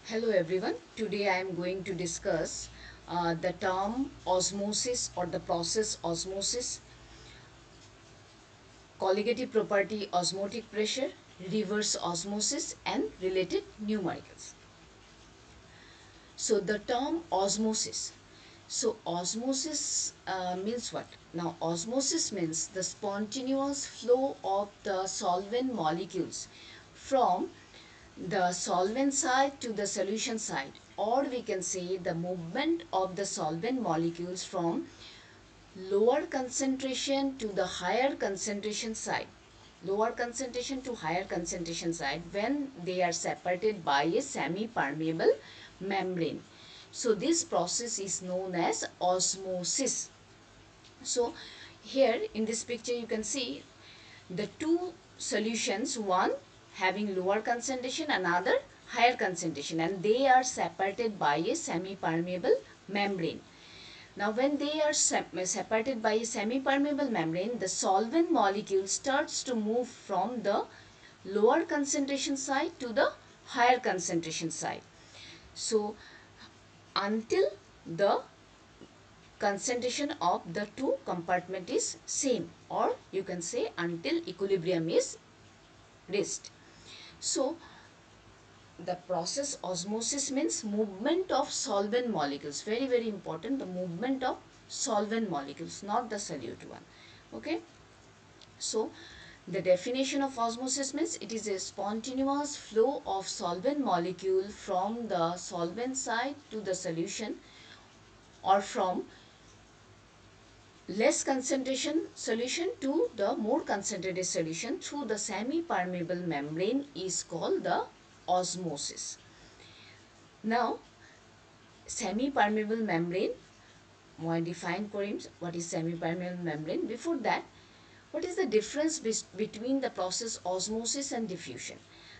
Hello everyone. Today I am going to discuss the term osmosis or the process osmosis, colligative property osmotic pressure, reverse osmosis and related numericals. So the term osmosis. So osmosis means what? Now osmosis means the spontaneous flow of the solvent molecules from the solvent side to the solution side, or we can say the movement of the solvent molecules from lower concentration to the higher concentration side, lower concentration to higher concentration side, when they are separated by a semi-permeable membrane. So this process is known as osmosis. So here in this picture you can see the two solutions, one having lower concentration, another higher concentration, and they are separated by a semi-permeable membrane. Now when they are separated by a semi-permeable membrane, the solvent molecule starts to move from the lower concentration side to the higher concentration side. So until the concentration of the two compartment is same, or you can say until equilibrium is reached. So the process osmosis means movement of solvent molecules. Very important, the movement of solvent molecules, not the solute one. Okay. So the definition of osmosis means it is a spontaneous flow of solvent molecule from the solvent side to the solution, or from less concentration solution to the more concentrated solution through the semi-permeable membrane is called the osmosis. Now semi-permeable membrane মই define Karim what is semi-permeable membrane. Before that, what is the difference between the process osmosis and diffusion?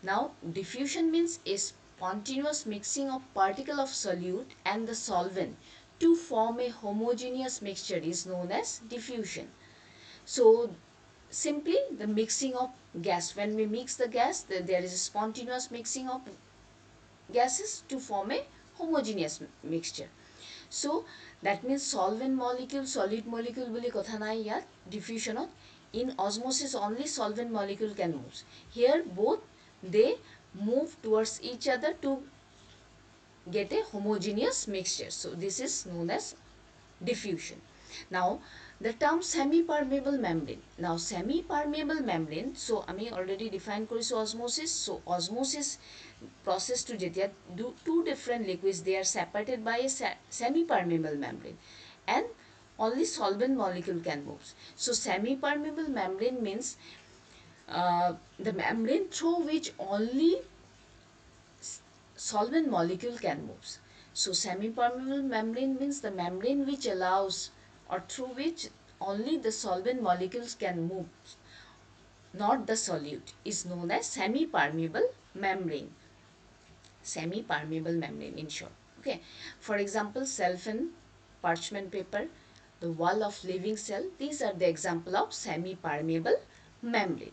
Now diffusion means a spontaneous mixing of particle of solute and the solvent to form a homogeneous mixture is known as diffusion. So simply the mixing of gas, when we mix the gas, there is a spontaneous mixing of gases to form a homogeneous mixture. So that means solvent molecule, solute molecule boli kotha nai yat diffusion. In osmosis only solvent molecule can move. Here both they move towards each other to get a homogeneous mixture. So this is known as diffusion. Now the term semi-permeable membrane. Now semi-permeable membrane, so ami already define korisu osmosis. So osmosis process to jetia do two different liquids, they are separated by a semi-permeable membrane and only solvent molecule can move. So semi-permeable membrane means the membrane through which only solvent molecule can move. So semi-permeable membrane means the membrane which allows or through which only the solvent molecules can move, not the solute, is known as semi-permeable membrane. Semi-permeable membrane in short. Okay. For example, cellophane, parchment paper, the wall of living cell, these are the example of semi-permeable membrane.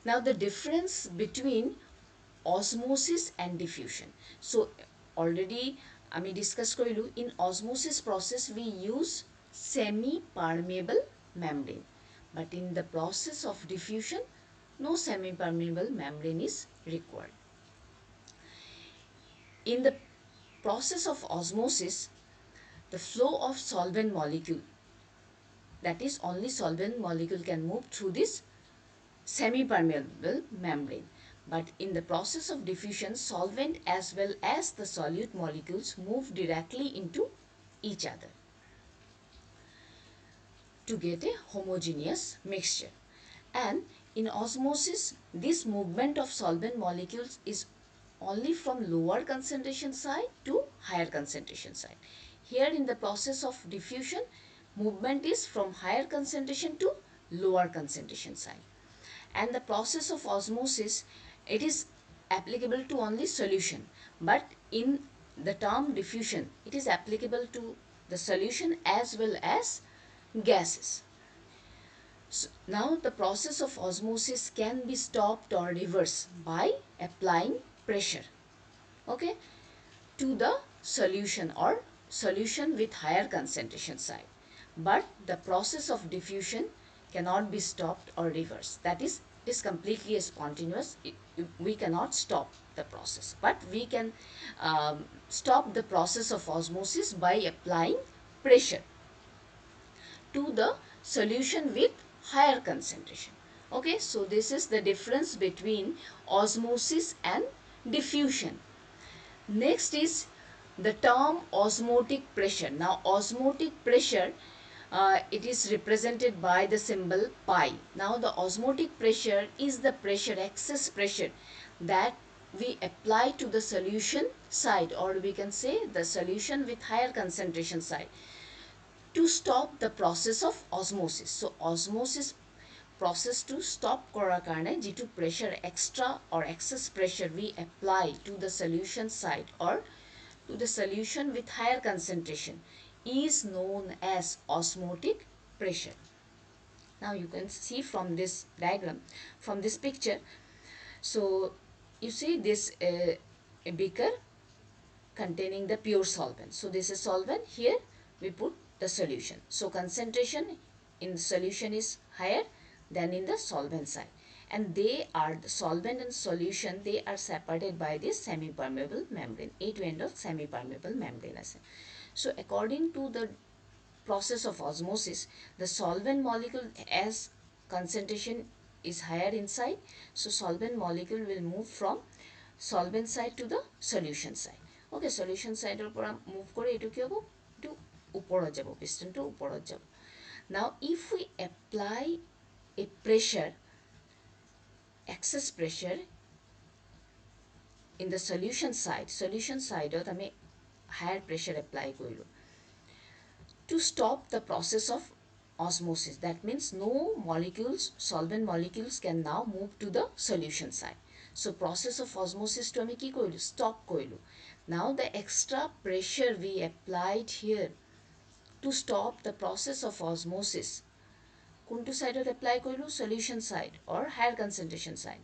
Now the difference between osmosis and diffusion. So already আমি discuss korilu, in osmosis process we use semi-permeable membrane, but in the process of diffusion no semi-permeable membrane is required. In the process of osmosis, the flow of solvent molecule, that is only solvent molecule can move through this semi-permeable membrane. But in the process of diffusion, solvent as well as the solute molecules move directly into each other to get a homogeneous mixture. And in osmosis, this movement of solvent molecules is only from lower concentration side to higher concentration side. Here in the process of diffusion, movement is from higher concentration to lower concentration side. And the process of osmosis, it is applicable to only solution, but in the term diffusion it is applicable to the solution as well as gases. So now the process of osmosis can be stopped or reversed by applying pressure. okay, to the solution or solution with higher concentration side. But the process of diffusion cannot be stopped or reversed. That is, it is completely spontaneous. We cannot stop the process, but we can stop the process of osmosis by applying pressure to the solution with higher concentration. Okay, so this is the difference between osmosis and diffusion. Next is the term osmotic pressure. Now, osmotic pressure, it is represented by the symbol pi. Now, the osmotic pressure is the pressure, excess pressure that we apply to the solution side, or we can say the solution with higher concentration side, to stop the process of osmosis. So, osmosis process to stop কৰাৰ কাৰণে যিটো pressure extra or excess pressure we apply to the solution side or to the solution with higher concentration is known as osmotic pressure. Now you can see from this diagram, from this picture. So you see this a beaker containing the pure solvent. So this is solvent. Here we put the solution. So concentration in the solution is higher than in the solvent side. And they are, the solvent and solution, they are separated by this semi-permeable membrane. A to end of semi-permeable membrane. So according to the process of osmosis, the solvent molecule, as concentration is higher inside, so solvent molecule will move from solvent side to the solution side. Okay, solution side or move kore etu ki hobo, etu upor jabo, piston to upor jabo. Now if we apply a pressure, excess pressure in the solution side ot ame higher pressure apply koilo to stop the process of osmosis. That means no molecules, solvent molecules can now move to the solution side. So process of osmosis to ame ki koilo, stop koilo. Now the extra pressure we applied here to stop the process of osmosis, kuntu side ot apply koilo, solution side or higher concentration side,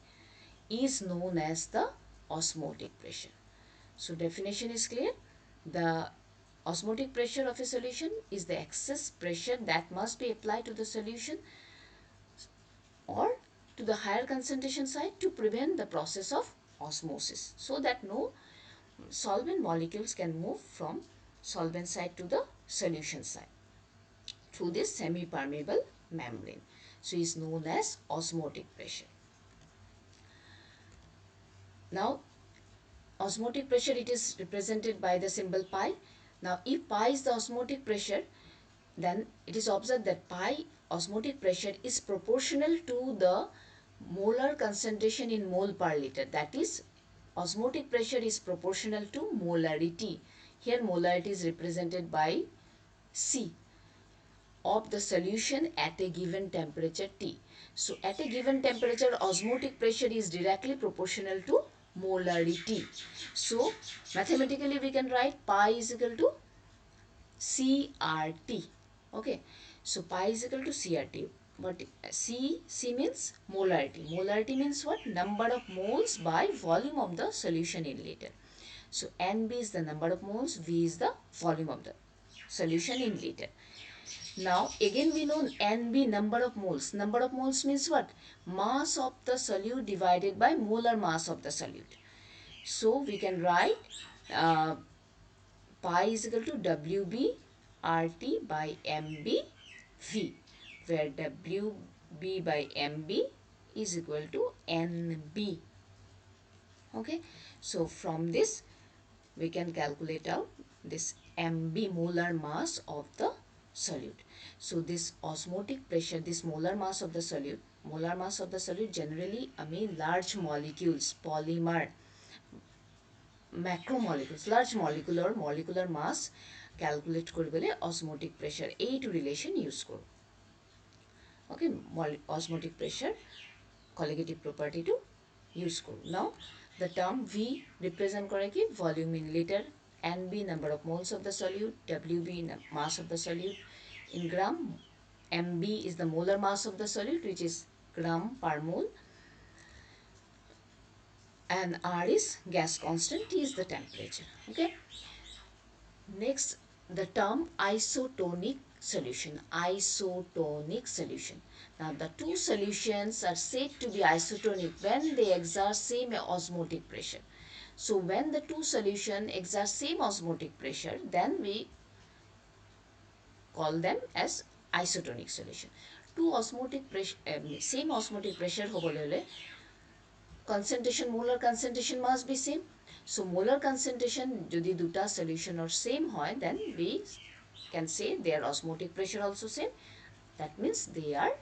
is known as the osmotic pressure. So definition is clear. The osmotic pressure of a solution is the excess pressure that must be applied to the solution or to the higher concentration side to prevent the process of osmosis, so that no solvent molecules can move from solvent side to the solution side through this semi-permeable membrane. So is known as osmotic pressure. Now osmotic pressure, it is represented by the symbol pi. Now if pi is the osmotic pressure, then it is observed that pi osmotic pressure is proportional to the molar concentration in mole per liter. That is, osmotic pressure is proportional to molarity. Here molarity is represented by C of the solution at a given temperature T. So at a given temperature, osmotic pressure is directly proportional to molarity. So mathematically we can write pi is equal to CRT. Okay, so pi is equal to CRT. But C means molarity. Molarity means what? Number of moles by volume of the solution in liter. So NB is the number of moles, V is the volume of the solution in liter. Now again we know NB, number of moles. Number of moles means what? Mass of the solute divided by molar mass of the solute. So we can write pi is equal to WB RT by MB V, where WB by MB is equal to NB. Okay, so from this we can calculate out this MB, molar mass of the solute. So this osmotic pressure, this molar mass of the solute generally large molecules, polymer, macromolecules, large molecular molecular mass calculate koribole osmotic pressure এইটো relation use koro. Okay, osmotic pressure colligative property to use koro. Now the term V represent kore ki volume in liter, NB number of moles of the solute, WB mass of the solute in gram, MB is the molar mass of the solute, which is gram per mole. and R is gas constant, T is the temperature. Okay. Next, the term isotonic solution. Isotonic solution. Now, the two solutions are said to be isotonic when they exert same osmotic pressure. So, when the two solutions exert same osmotic pressure, then we call them as isotonic solution. Two osmotic pressure, same osmotic pressure hobole concentration, molar concentration must be same. So molar concentration jodi duta solution or same hoy, then we can say their osmotic pressure also same. That means they are.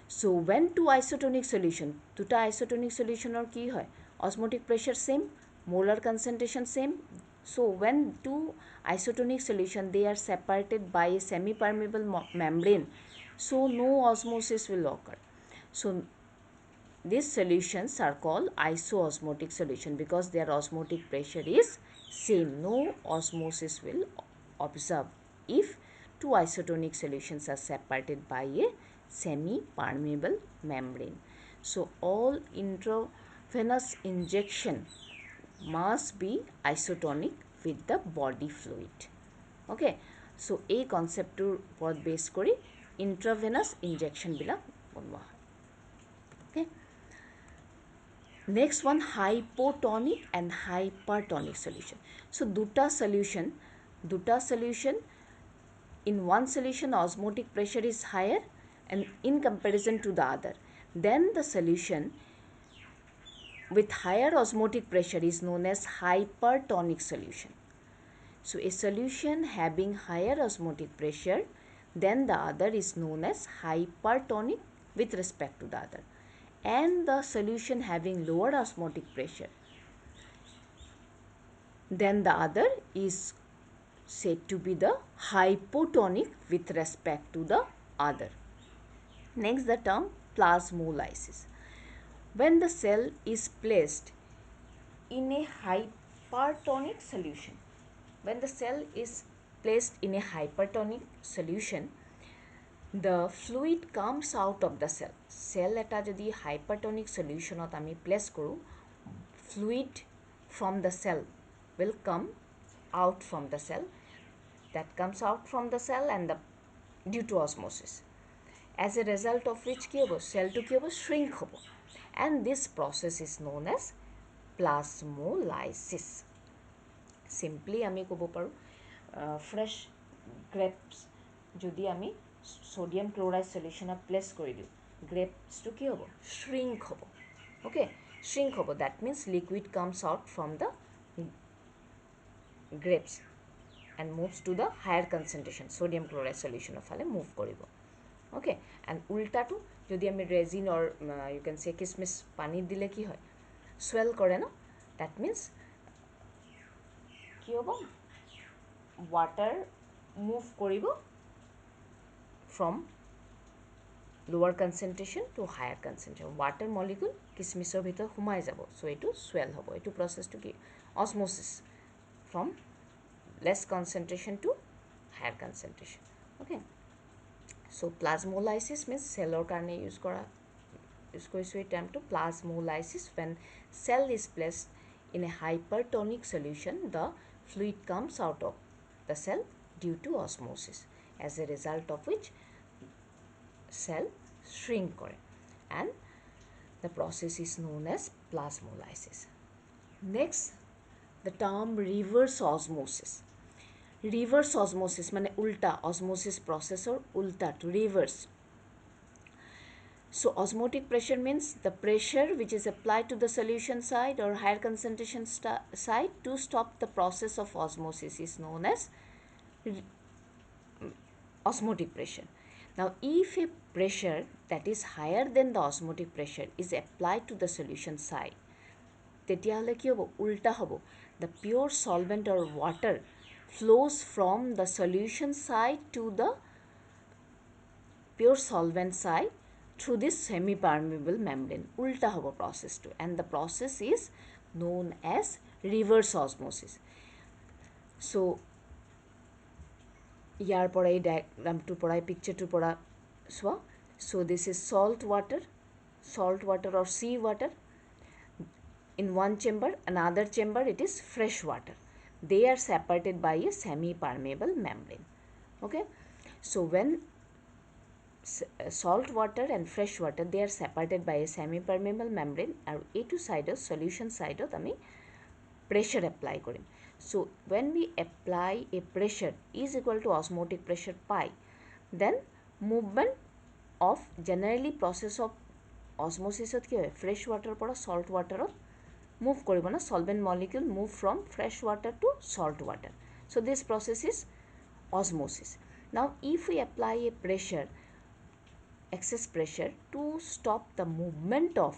So when two isotonic solution, duta isotonic solution or ki hoy, osmotic pressure same, molar concentration same. So when two isotonic solution, they are separated by a semi-permeable membrane, so no osmosis will occur. So these solutions are called isoosmotic solution because their osmotic pressure is same. No osmosis will observe if two isotonic solutions are separated by a semi-permeable membrane. So all intravenous injection must be isotonic with the body fluid. Okay, so a concept to pod base kori intravenous injection bila bonwa. Okay. Next one, hypotonic and hypertonic solution. So duta solution in one solution osmotic pressure is higher and in comparison to the other. Then the solution with higher osmotic pressure is known as hypertonic solution. So a solution having higher osmotic pressure than the other is known as hypertonic with respect to the other. And the solution having lower osmotic pressure than the other is said to be the hypotonic with respect to the other. Next, the term plasmolysis. When the cell is placed in a hypertonic solution, when the cell is placed in a hypertonic solution, the fluid comes out of the cell. Cell eta jodi hypertonic solution ot ami place koru, fluid from the cell will come out from the cell. That comes out from the cell and due to osmosis. As a result of which ki hobo, cell to ki hobo, shrink hobo. And this process is known as plasmolysis. Simply আমি ক'ব পাৰোঁ fresh grapes যদি আমি sodium chloride সলিউশ্যনত place কৰি দিওঁ, গ্ৰেপছটো কি হ'ব, shrink হ'ব. অ'কে, শ্ৰিংক হ'ব. That means liquid comes out from the grapes and moves to the higher concentration sodium chloride solution of fale move koribo. Okay, and ulta to jodi ami resin or you can say kismis pani dile ki hoy, swell kore na. That means ki hobo, water move koribo from lower concentration to higher concentration. Water molecule kismisor bhitor humai jabo, so etu swell hobo. Etu process to ki osmosis from less concentration to higher concentration. Okay, so plasmolysis means cell karne use korisu term to plasmolysis. When cell is placed in a hypertonic solution, the fluid comes out of the cell due to osmosis, as a result of which cell shrink kore, and the process is known as plasmolysis. Next, the term reverse osmosis. Reverse osmosis মানে উল্টা, osmosis process or উল্টা to reverse. So osmotic pressure means the pressure which is applied to the solution side or higher concentration side to stop the process of osmosis is known as osmotic pressure. Now if a pressure that is higher than the osmotic pressure is applied to the solution side, তেতিয়াহ'লে কি হ'ব, উল্টা হ'ব. The pure solvent or water flows from the solution side to the pure solvent side through this semi-permeable membrane. Ulta hobo process to, and the process is known as reverse osmosis. So ইয়াৰ পৰাই diagram to পৰাই picture to পৰা চোৱা. So this is salt water. salt water or sea water. In one chamber, another chamber it is fresh water. They are separated by a semi-permeable membrane. Okay, so when salt water and fresh water they are separated by a semi-permeable membrane, আর এইটো সাইডত solution সাইডত আমি pressure apply Karim. So when we apply a pressure is equal to osmotic pressure pi, then movement of generally process of osmosis কি হয় fresh water পৰা salt water move কৰিব না, solvent molecule move from fresh water to salt water. So this process is osmosis. Now if we apply a pressure, excess pressure, to stop the movement of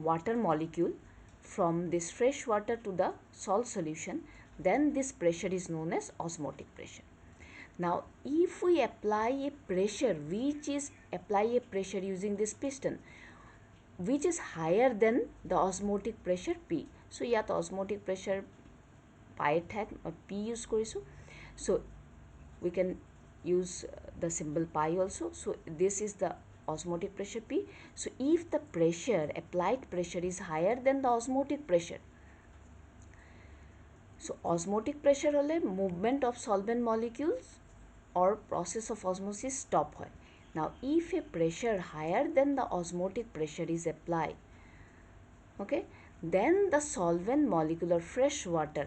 water molecule from this fresh water to the salt solution, then this pressure is known as osmotic pressure. Now if we apply a pressure using this piston which is higher than the osmotic pressure P. So ইয়াত osmotic pressure pi ঠাইত P use কৰিছো. So we can use the symbol pi also. So this is the osmotic pressure P. So if the pressure, applied pressure is higher than the osmotic pressure, so osmotic pressure hole movement of solvent molecules or process of osmosis stop hoy. Now if a pressure higher than the osmotic pressure is applied, okay, then the solvent molecule or fresh water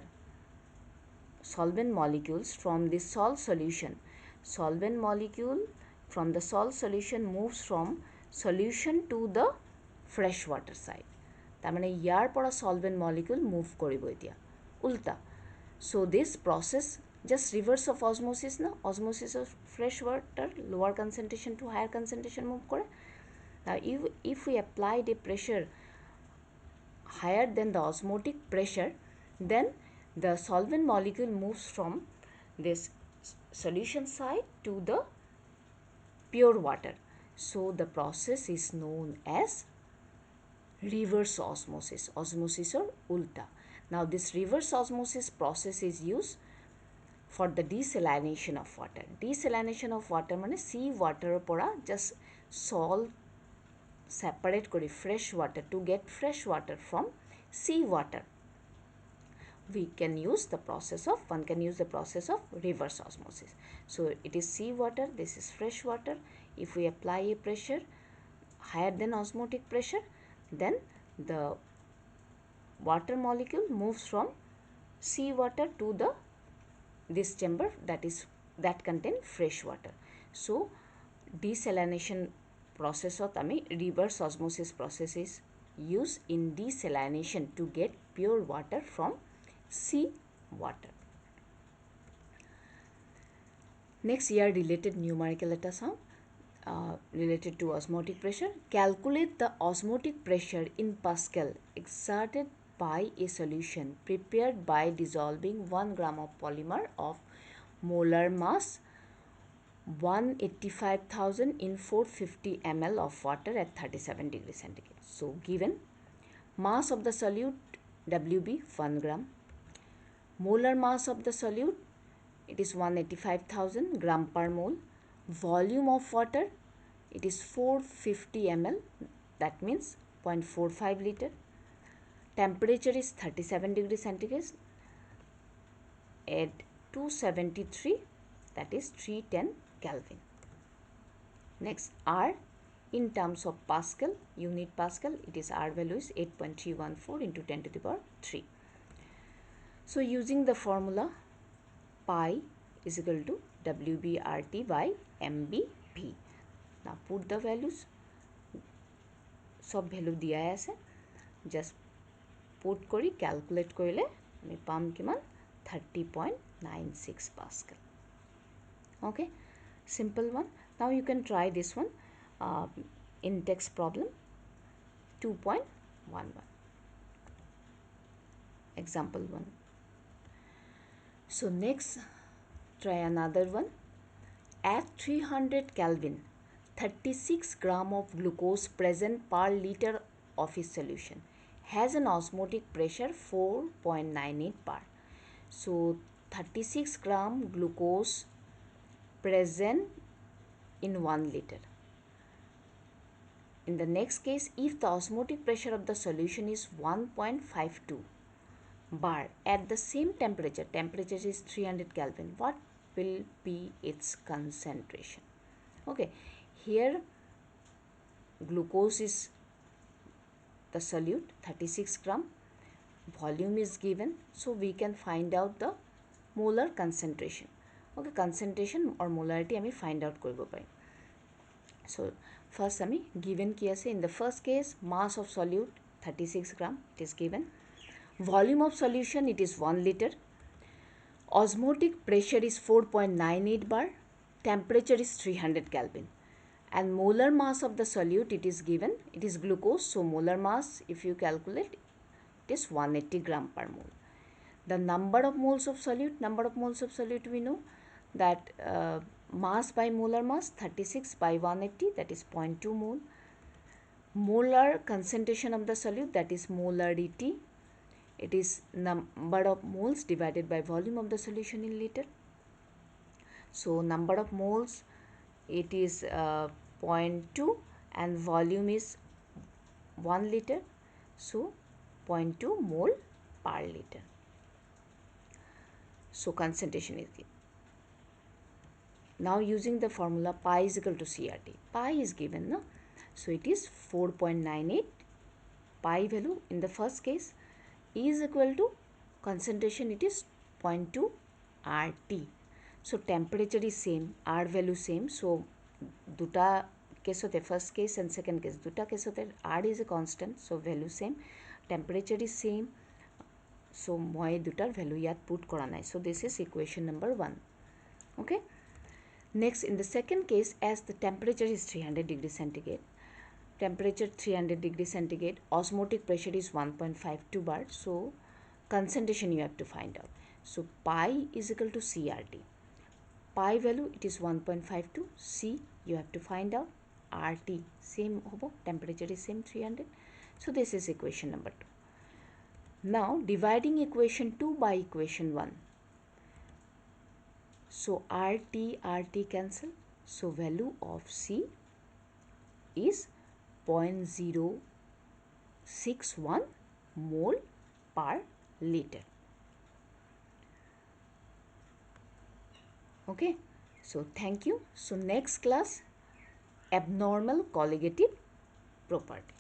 solvent molecules from the salt solution, solvent molecule from the salt solution moves from solution to the fresh water side. তাৰমানে ইয়াৰ পৰা solvent molecule move কৰিব এতিয়া উল্টা. So this process just reverse of osmosis na, osmosis of fresh water lower concentration to higher concentration move কৰে. Now if we applied a pressure higher than the osmotic pressure, then the solvent molecule moves from this solution side to the pure water. So the process is known as reverse osmosis, osmosis or ulta. Now this reverse osmosis process is used for the desalination of water. Desalination of water মানে sea water পৰা just salt separate kori fresh water to get fresh water from sea water. One can use the process of reverse osmosis. So it is sea water, this is fresh water. If we apply a pressure higher than osmotic pressure, then the water molecule moves from sea water to this chamber that contain fresh water. So desalination process of reverse osmosis process is used in desalination to get pure water from sea water. Next here related numerical data sound related to osmotic pressure. Calculate the osmotic pressure in Pascal exerted by a solution prepared by dissolving 1 gram of polymer of molar mass 185,000 in 450 ml of water at 37 degrees centigrade. So given mass of the solute WB 1 gram, molar mass of the solute it is 185,000 gram per mole, volume of water it is 450 ml, that means 0.45 liter, temperature is 37 degrees centigrade at 273, that is 310 Kelvin. Next R in terms of Pascal, unit Pascal, it is R value is 8.314 into 10 to the power 3. So using the formula pi is equal to WBRT by MBV. Now put the values, সব value দিয়াই আছে, just put কৰি calculate কৰিলে আমি পাম কিমান 30.96 Pascal. Okay, simple one. Now you can try this one in text problem 2.11. Example 1. So next try another one. At 300 Kelvin, 36 gram of glucose present per liter of his solution has an osmotic pressure 4.98 bar. So 36 gram glucose present in 1 liter. in the next case, if the osmotic pressure of the solution is 1.52 bar at the same temperature, temperature is 300 Kelvin, what will be its concentration? Okay, here glucose is the solute, 36 gram, volume is given, so we can find out the molar concentration. Okay, concentration or molarity আমি find out koribo parim. So first আমি given ki ase, in the first case mass of solute 36 gram it is given, volume of solution it is 1 liter, osmotic pressure is 4.98 bar, temperature is 300 Kelvin, and molar mass of the solute it is given, it is glucose, so molar mass if you calculate it is 180 gram per mole. The number of moles of solute we know that mass by molar mass 36 by 180, that is 0.2 mole. Molar concentration of the solute, that is molarity, it is number of moles divided by volume of the solution in liter. So number of moles it is 0.2 and volume is 1 liter, so 0.2 mole per liter. So concentration is given. Now using the formula pi is equal to CRT, pi is given, no? So it is 4.98, pi value in the first case is equal to concentration, it is 0.2 RT. So temperature is same, R value same, so duta case hote, first case and second case, duta case hote R is a constant, so value same, temperature is same, so moi dutar value yat put kora nai, so this is equation number 1. Okay, next in the second case, as the temperature is 300 degrees centigrade, temperature 300 degrees centigrade, osmotic pressure is 1.52 bar, so concentration you have to find out. So pi is equal to CRT, pi value it is 1.52, C you have to find out, RT same hobo, temperature is same 300, so this is equation number 2. Now dividing equation 2 by equation 1, so RT cancel, so value of C is 0.061 mole per liter. Okay, so thank you. So next class, abnormal colligative property.